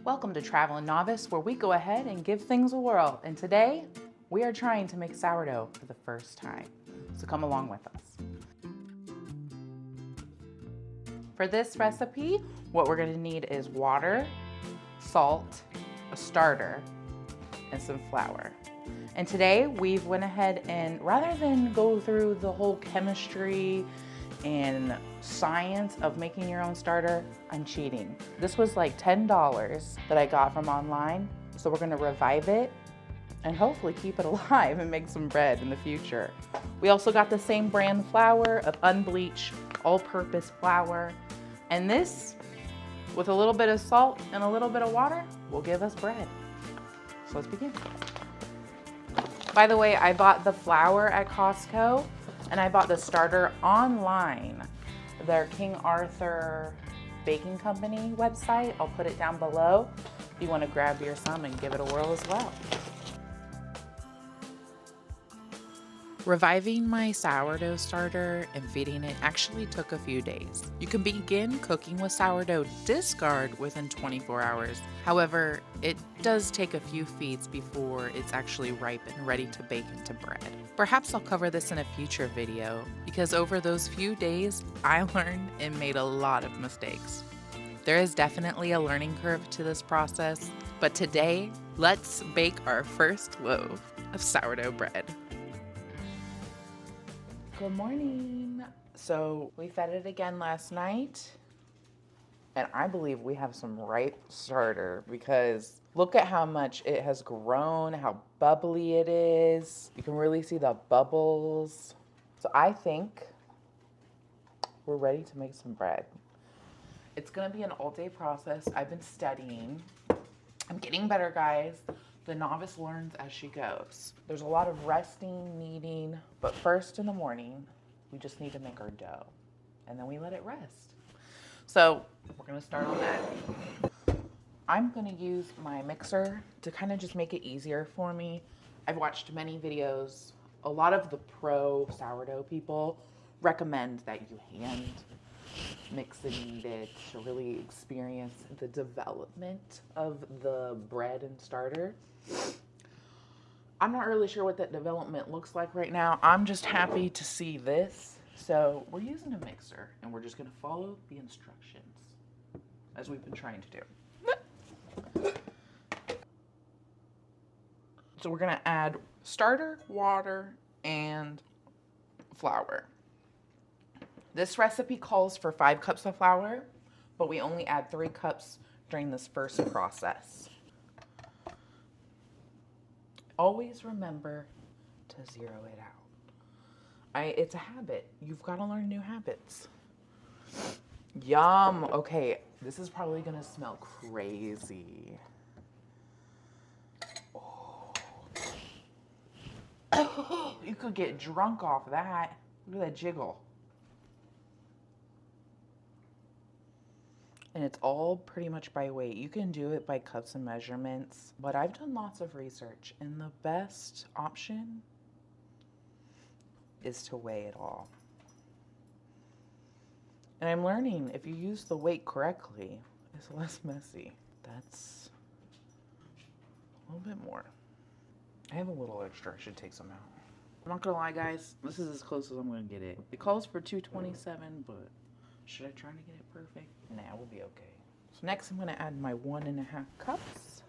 Welcome to Traveling Novice, where we go ahead and give things a whirl. And today, we are trying to make sourdough for the first time. So come along with us. For this recipe, what we're gonna need is water, salt, a starter, and some flour. And today, we've went ahead and rather than go through the whole chemistry and science of making your own starter, I'm cheating. This was like $10 that I got from online. So we're gonna revive it and hopefully keep it alive and make some bread in the future. We also got the same brand flour of unbleached, all-purpose flour. And this, with a little bit of salt and a little bit of water, will give us bread. So let's begin. By the way, I bought the flour at Costco and I bought the starter online. Their King Arthur Baking Company website. I'll put it down below if you want to grab your some and give it a whirl as well. Reviving my sourdough starter and feeding it actually took a few days. You can begin cooking with sourdough discard within 24 hours. However, it does take a few feeds before it's actually ripe and ready to bake into bread. Perhaps I'll cover this in a future video because over those few days, I learned and made a lot of mistakes. There is definitely a learning curve to this process, but today, let's bake our first loaf of sourdough bread. Good morning. So we fed it again last night, and I believe we have some ripe starter because look at how much it has grown, how bubbly it is. You can really see the bubbles. So I think we're ready to make some bread. It's gonna be an all-day process. I've been studying. I'm getting better, guys. The novice learns as she goes. There's a lot of resting, kneading, but first in the morning, we just need to make our dough and then we let it rest. So we're gonna start on that. I'm gonna use my mixer to kind of just make it easier for me. I've watched many videos. A lot of the pro sourdough people recommend that you hand mix and knead it to really experience the development of the bread and starter. I'm not really sure what that development looks like right now. I'm just happy to see this. So we're using a mixer and we're just gonna follow the instructions as we've been trying to do. So we're gonna add starter, water, and flour. This recipe calls for 5 cups of flour, but we only add 3 cups during this first process. Always remember to zero it out. It's a habit. You've got to learn new habits. Yum. Okay, this is probably going to smell crazy. Oh. You could get drunk off that. Look at that jiggle. And it's all pretty much by weight. You can do it by cups and measurements, but I've done lots of research and the best option is to weigh it all. And I'm learning if you use the weight correctly, it's less messy. That's a little bit more. I have a little extra, I should take some out. I'm not gonna lie, guys, this is as close as I'm gonna get it. It calls for 227, but should I try to get it perfect? Nah, we'll be okay. So next I'm gonna add my 1.5 cups.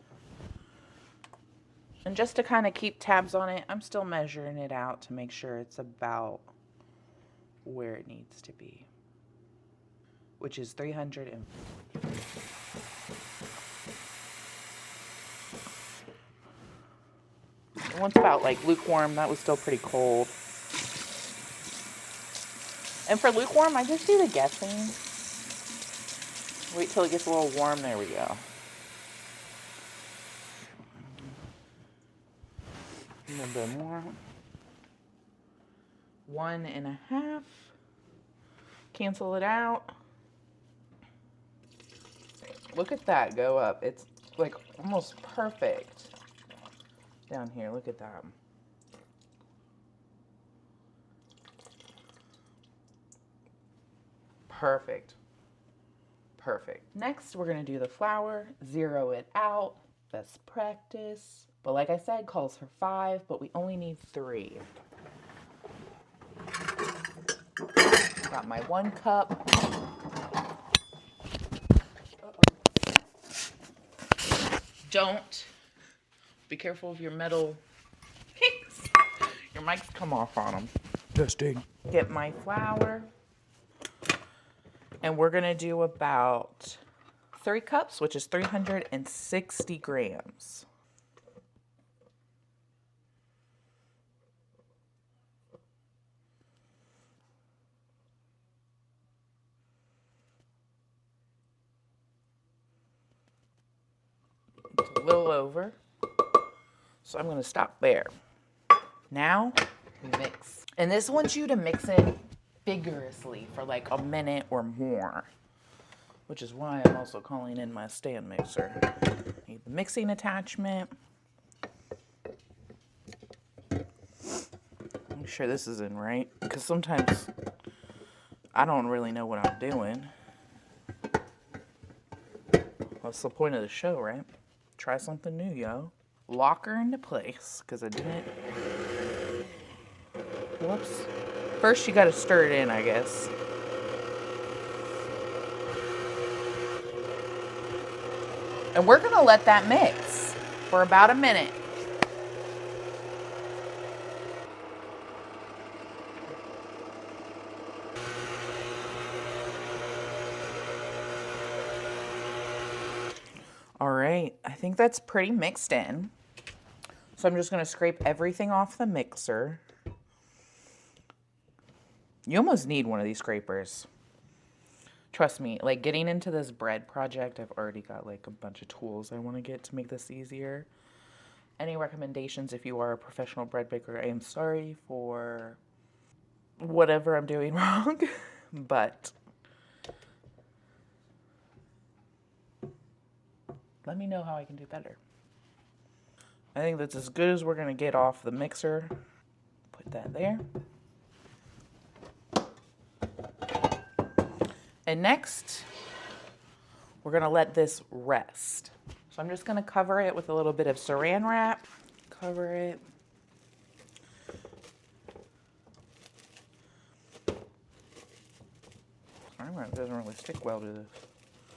And just to kind of keep tabs on it, I'm still measuring it out to make sure it's about where it needs to be, which is 340. Once about like lukewarm, that was still pretty cold. And for lukewarm, I just do the guessing. Wait till it gets a little warm. There we go. A little bit more. 1.5. Cancel it out. Look at that go up. It's like almost perfect. Down here, look at that. Perfect. Perfect. Next, we're gonna do the flour, zero it out, best practice. But like I said, calls for 5, but we only need 3. Got my 1 cup. Don't. Be careful of your metal picks. Your mics come off on them. Testing. Get my flour. And we're going to do about 3 cups, which is 360 grams. It's a little over. So I'm going to stop there. Now, we mix. And this wants you to mix it vigorously for like a minute or more, which is why I'm also calling in my stand mixer. Need the mixing attachment. Make sure this is in right, because sometimes I don't really know what I'm doing. That's the point of the show, right? Try something new, yo. Lock her into place, because I didn't. Whoops. First, you got to stir it in, I guess. And we're going to let that mix for about a minute. All right, I think that's pretty mixed in. So I'm just going to scrape everything off the mixer. You almost need one of these scrapers. Trust me, like getting into this bread project, I've already got like a bunch of tools I want to get to make this easier. Any recommendations if you are a professional bread baker? I am sorry for whatever I'm doing wrong, but let me know how I can do better. I think that's as good as we're going to get off the mixer. Put that there. And next, we're going to let this rest. So I'm just going to cover it with a little bit of saran wrap. Cover it. Saran wrap doesn't really stick well to this.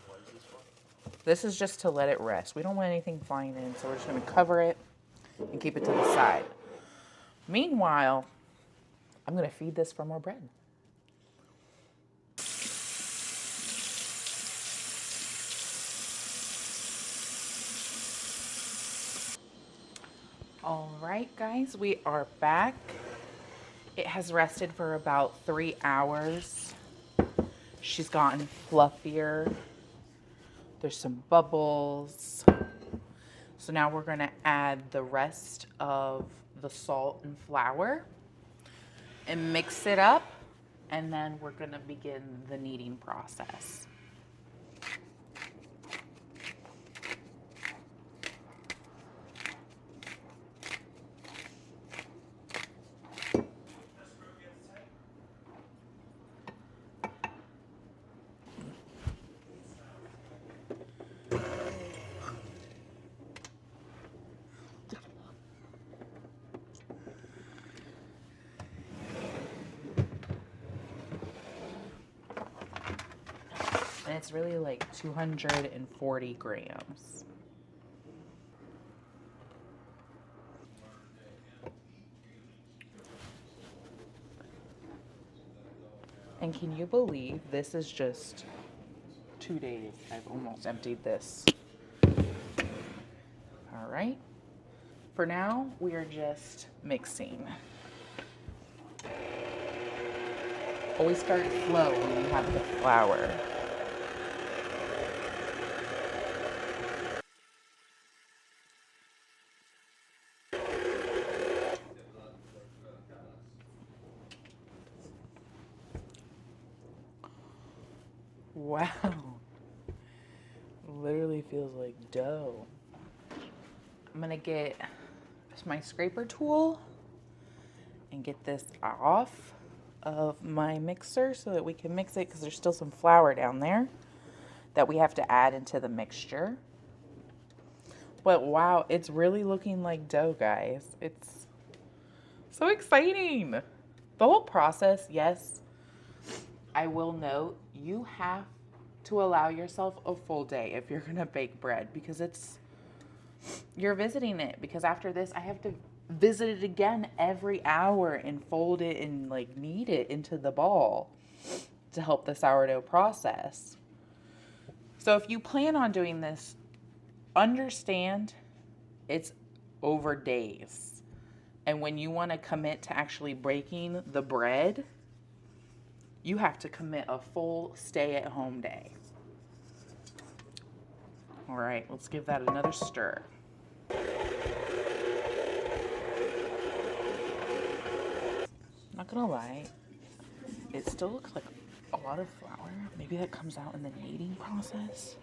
What is this for? This is just to let it rest. We don't want anything flying in, so we're just going to cover it and keep it to the side. Meanwhile, I'm going to feed this for more bread. All right, guys, we are back. It has rested for about 3 hours. She's gotten fluffier. There's some bubbles. So now we're gonna add the rest of the salt and flour and mix it up, and then we're gonna begin the kneading process. And it's really like 240 grams. And can you believe this is just 2 days? I've almost emptied this. All right. For now, we are just mixing. Always start slow when you have the flour. Wow. Literally feels like dough. I'm gonna get my scraper tool and get this off of my mixer so that we can mix it, because there's still some flour down there that we have to add into the mixture. But wow, it's really looking like dough, guys. It's so exciting. The whole process, yes, I will note, you have to allow yourself a full day if you're gonna bake bread, because you're visiting it. Because after this, I have to visit it again every hour and fold it and like knead it into the ball to help the sourdough process. So if you plan on doing this, understand it's over days. And when you want to commit to actually breaking the bread, you have to commit a full stay-at-home day. All right, let's give that another stir. Not gonna lie, it still looks like a lot of flour. Maybe that comes out in the kneading process.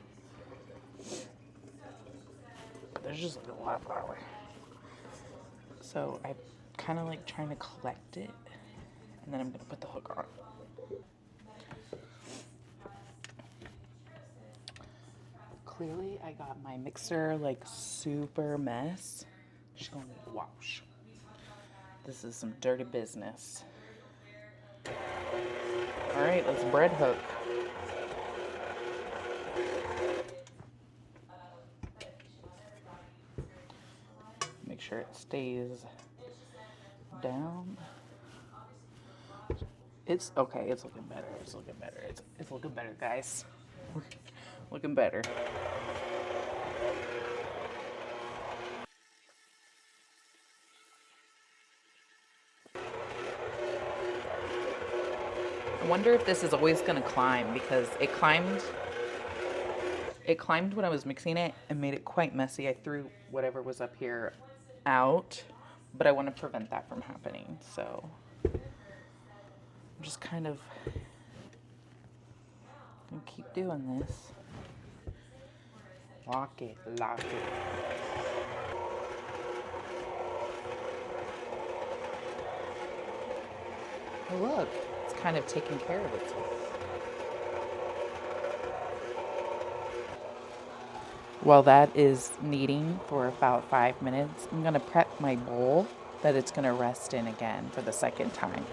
But there's just like a lot of flour. So I kind of like trying to collect it, and then I'm gonna put the hook on. Clearly I got my mixer like super mess. Just gonna wash. This is some dirty business. All right, let's bread hook. Make sure it stays down. It's okay, it's looking better. It's looking better. It's looking better, guys. Looking better. I wonder if this is always gonna climb, because it climbed when I was mixing it and made it quite messy. I threw whatever was up here out, but I want to prevent that from happening. So I'm just kind of gonna keep doing this. Lock it, lock it. Oh, look, it's kind of taking care of itself. While that is kneading for about 5 minutes, I'm gonna prep my bowl that it's gonna rest in again for the second time.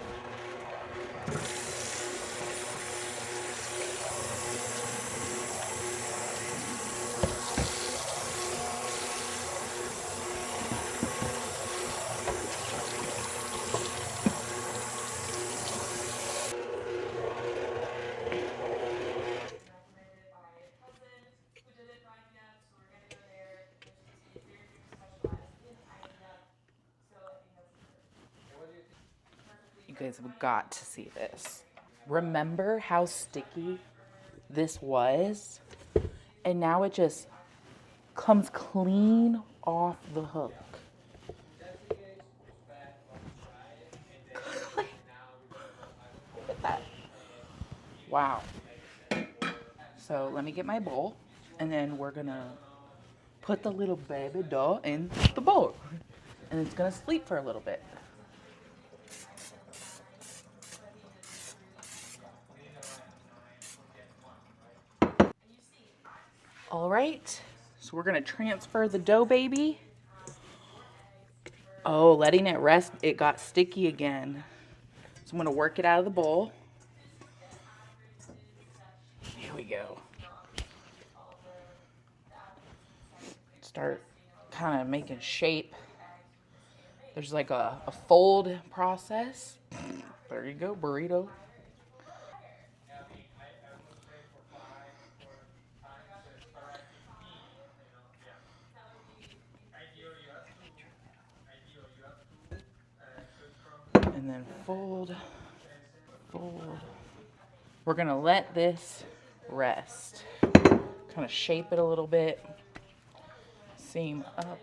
You guys have got to see this. Remember how sticky this was? And now it just comes clean off the hook. Look at that. Wow. So let me get my bowl, and then we're gonna put the little baby dough in the bowl. And it's gonna sleep for a little bit. All right, so we're gonna transfer the dough baby. Oh, letting it rest, it got sticky again. So I'm gonna work it out of the bowl. Here we go. Start kind of making shape. There's like a fold process. There you go, burrito. And then fold, fold. We're gonna let this rest. Kind of shape it a little bit. Seam up.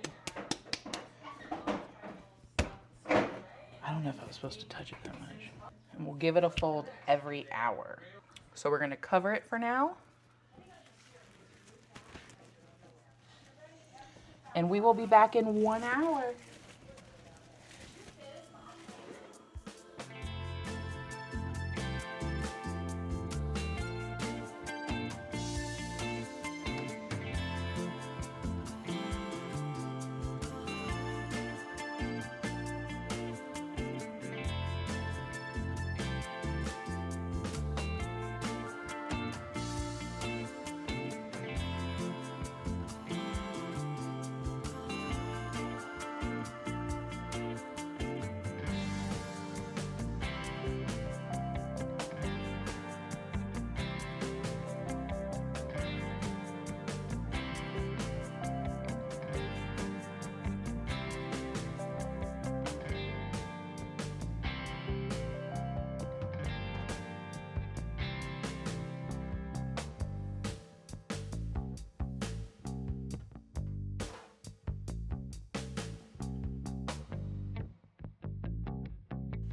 I don't know if I was supposed to touch it that much. And we'll give it a fold every hour. So we're gonna cover it for now. And we will be back in 1 hour.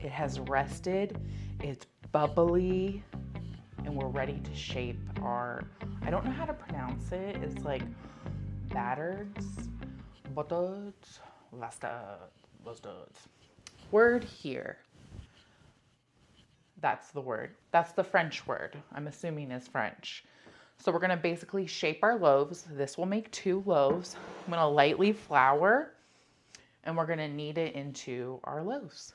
It has rested, it's bubbly, and we're ready to shape our, I don't know how to pronounce it. It's like battereds, buttereds, bastards. Word here. That's the word. That's the French word. I'm assuming is French. So we're gonna basically shape our loaves. This will make 2 loaves. I'm gonna lightly flour and we're gonna knead it into our loaves.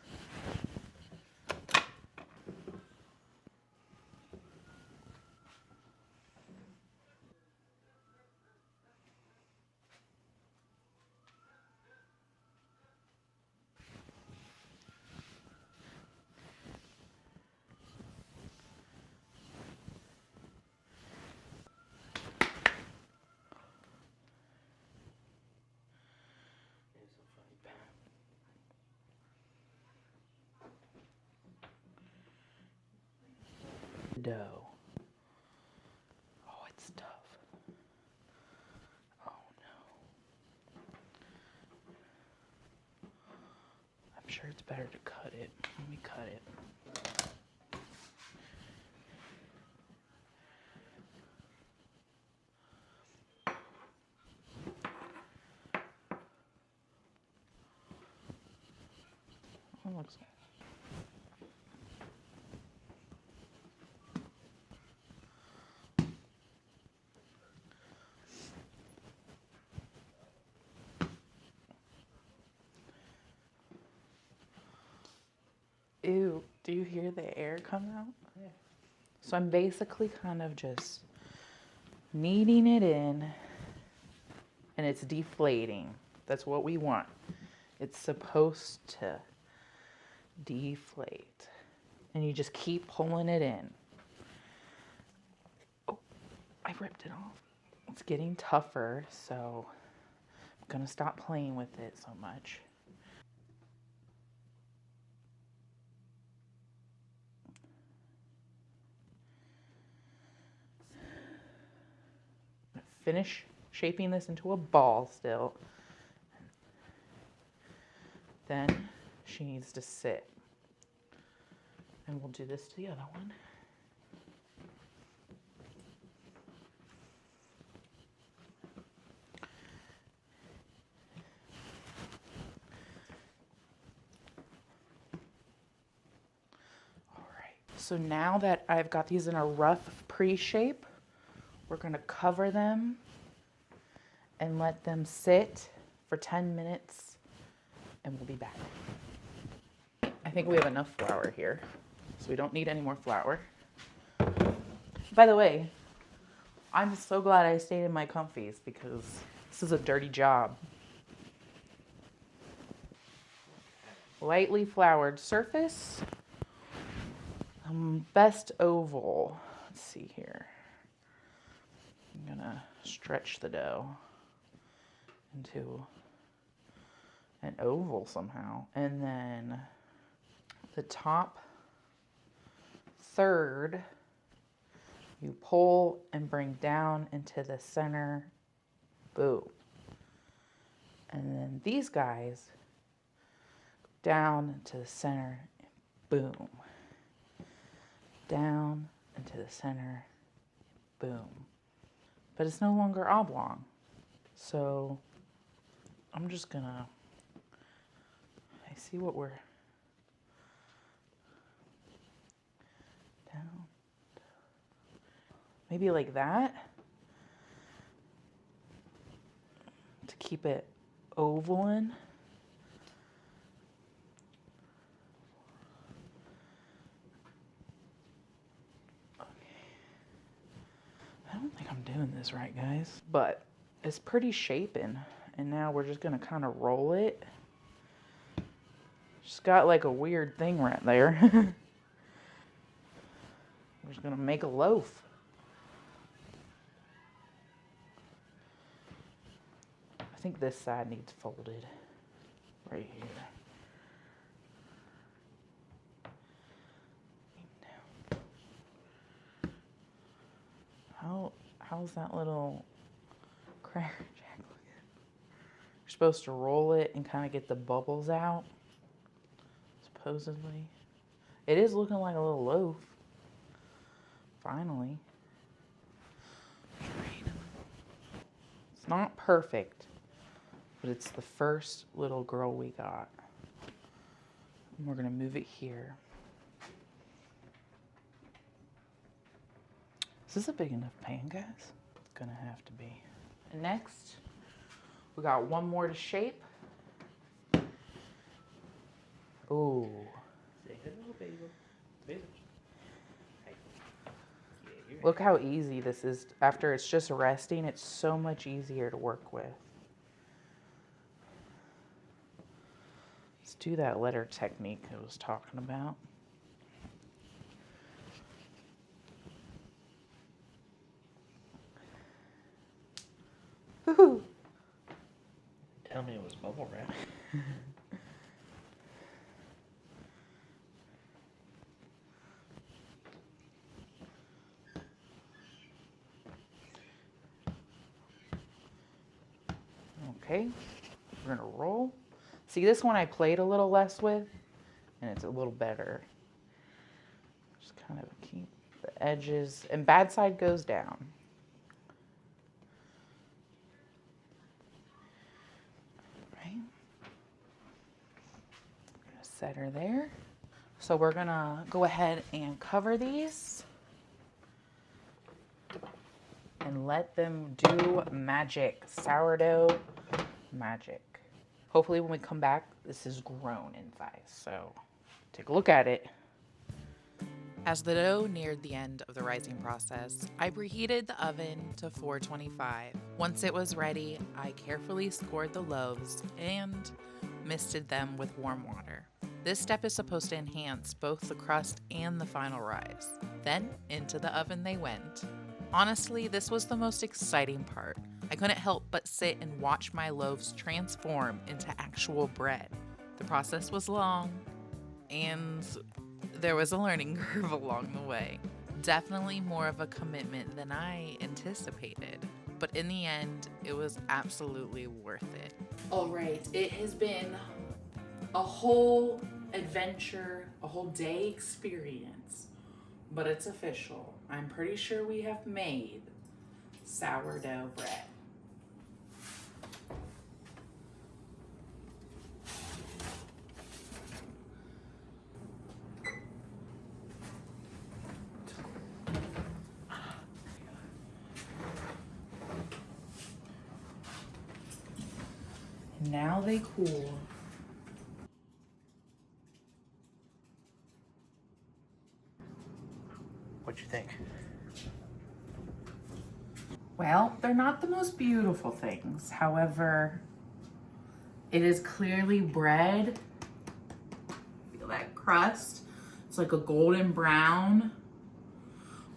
Dough. Oh, it's tough. Oh no. I'm sure it's better to cut it. Let me cut it. Oh, looks. Ew, do you hear the air come out? Yeah. So I'm basically kind of just kneading it in and it's deflating. That's what we want. It's supposed to deflate. And you just keep pulling it in. Oh, I ripped it off. It's getting tougher, so I'm gonna stop playing with it so much. Finish shaping this into a ball still. Then she needs to sit. And we'll do this to the other one. All right. So now that I've got these in a rough pre-shape, we're gonna cover them and let them sit for 10 minutes and we'll be back. I think we have enough flour here, so we don't need any more flour. By the way, I'm so glad I stayed in my comfies because this is a dirty job. Lightly floured surface. Best oval. Let's see here. I'm gonna stretch the dough into an oval somehow. And then the top third, you pull and bring down into the center. Boom. And then these guys down to the center. Boom. Down into the center. Boom. But it's no longer oblong. So I'm just gonna, I see what we're, down, maybe like that, to keep it ovaling. I don't think I'm doing this right, guys, but it's pretty shapen. And now we're just gonna kind of roll it. Just got like a weird thing right there. We're just gonna make a loaf. I think this side needs folded right here. How's that little Cracker Jack looking? You're supposed to roll it and kind of get the bubbles out, supposedly. It is looking like a little loaf. Finally. It's not perfect, but it's the first little girl we got. And we're gonna move it here. Is this a big enough pan, guys? It's gonna have to be. And next, we got one more to shape. Ooh. Say hello, baby. Baby. Look how easy this is. After it's just resting, it's so much easier to work with. Let's do that letter technique I was talking about. Woohoo! Tell me it was bubble wrap. Okay, we're gonna roll. See, this one I played a little less with, and it's a little better. Just kind of keep the edges, and bad side goes down. Right. I'm gonna set her there. So we're gonna go ahead and cover these and let them do magic. Sourdough magic. Hopefully when we come back, this is grown in size. So take a look at it. As the dough neared the end of the rising process, I preheated the oven to 425. Once it was ready, I carefully scored the loaves and misted them with warm water. This step is supposed to enhance both the crust and the final rise. Then into the oven they went. Honestly, this was the most exciting part. I couldn't help but sit and watch my loaves transform into actual bread. The process was long, and there was a learning curve along the way. Definitely more of a commitment than I anticipated, but in the end, it was absolutely worth it. All right, it has been a whole adventure, a whole day experience, but it's official. I'm pretty sure we have made sourdough bread. Now they cool. What'd you think? Well, they're not the most beautiful things. However, it is clearly bread. Feel that crust? It's like a golden brown.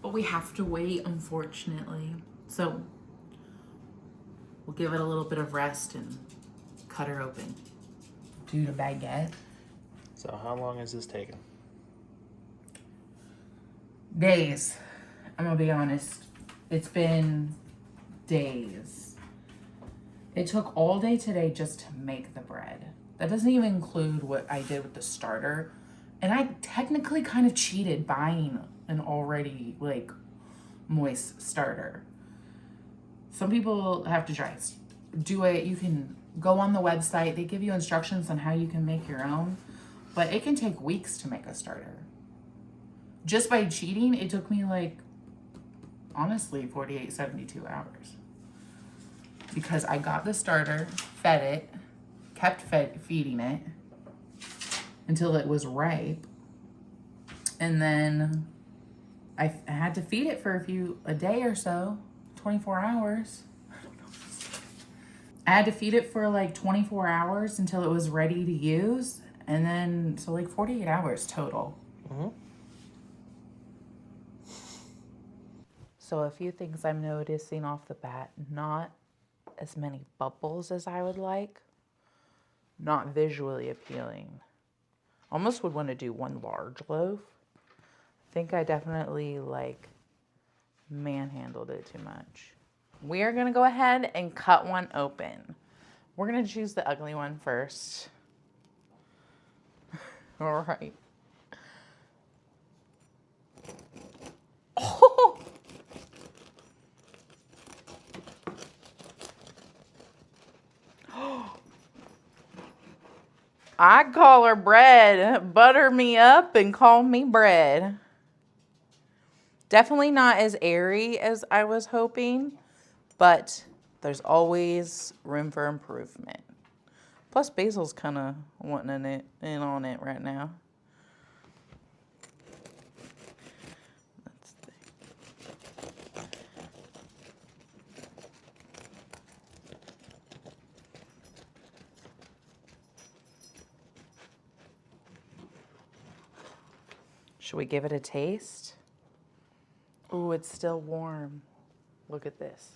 But we have to wait, unfortunately. So we'll give it a little bit of rest and cut her open. Do the baguette. So how long is this taking? Days. I'm gonna be honest. It's been days. It took all day today just to make the bread. That doesn't even include what I did with the starter. And I technically kind of cheated buying an already like moist starter. Some people have to try it. Do it. You can go on the website. They give you instructions on how you can make your own, but it can take weeks to make a starter. Just by cheating, it took me like, honestly, 48, 72 hours. Because I got the starter, fed it, kept feeding it until it was ripe. And then I had to feed it for a day or so, 24 hours. I had to feed it for like 24 hours until it was ready to use. And then, so like 48 hours total. Mm-hmm. So a few things I'm noticing off the bat. Not as many bubbles as I would like. Not visually appealing. Almost would want to do one large loaf. I think I definitely like manhandled it too much. We are gonna go ahead and cut one open. We're gonna choose the ugly one first. All right. I call her bread. Butter me up and call me bread. Definitely not as airy as I was hoping, but there's always room for improvement. Plus, Basil's kind of wanting it in on it right now. Let's see. Should we give it a taste? Ooh, it's still warm. Look at this.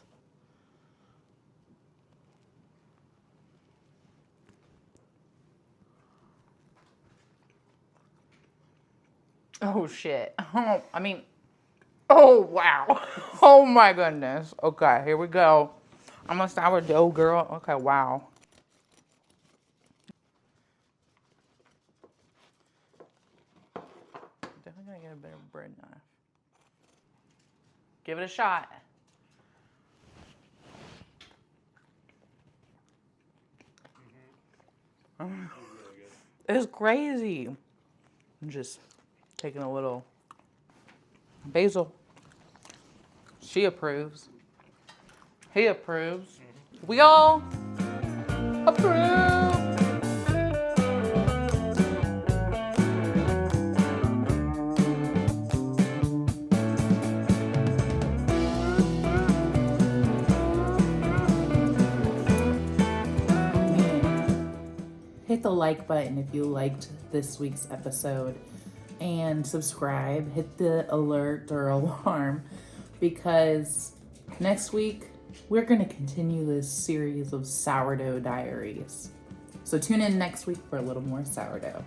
Oh, shit. Oh, I mean, oh, wow. Oh, my goodness. Okay, here we go. I'm a sourdough girl. Okay, wow. Definitely gonna get a better bread knife. Give it a shot. It's crazy. I'm just taking a little basil. She approves. He approves. We all approve. Hit the like button if you liked this week's episode and subscribe. Hit the alert or alarm because next week we're going to continue this series of sourdough diaries. So tune in next week for a little more sourdough.